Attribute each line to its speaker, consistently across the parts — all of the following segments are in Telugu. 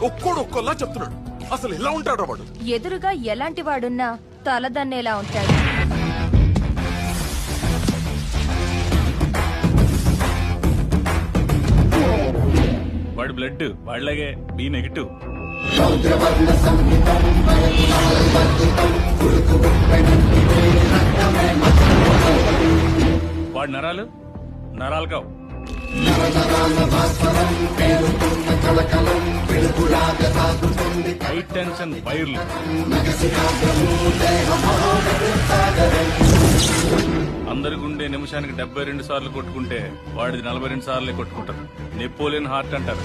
Speaker 1: ఒక్కోడు ఒక్కోలా చెప్తున్నాడు. అసలు ఎలా ఉంటాడు వాడు?
Speaker 2: ఎదురుగా ఎలాంటి వాడున్నా తలదన్నేలా ఉంటాడు.
Speaker 3: వాడి బ్లడ్ వాళ్ళగే బి నెగిటివ్. వాడి నరాలు నరాలు కావు. హై టెన్షన్ వైర్లు. అందరి గుండె నిమిషానికి 72 సార్లు కొట్టుకుంటే వాడిది 42 సార్లే కొట్టుకుంటారు. నెపోలియన్ హార్ట్ అంటారు.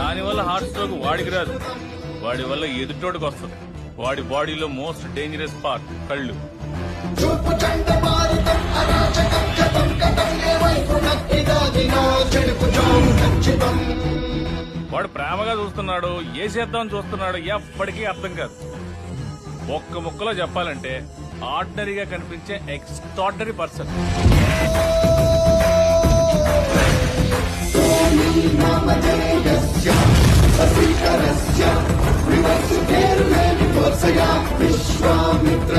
Speaker 3: దానివల్ల హార్ట్ స్ట్రోక్ వాడికి రాదు, వాడి వల్ల ఎదుటోడికి వస్తుంది. వాడి బాడీలో మోస్ట్ డేంజరస్ పార్ట్ కళ్ళు. వాడు ప్రేమగా చూస్తున్నాడు, ఏ చేద్దాం చూస్తున్నాడు ఎప్పటికీ అర్థం కాదు. ఒక్క ముక్కలో చెప్పాలంటే ఆర్డినరీగా కనిపించే ఎక్స్ట్రార్డినరీ పర్సన్. విశ్వామిత్ర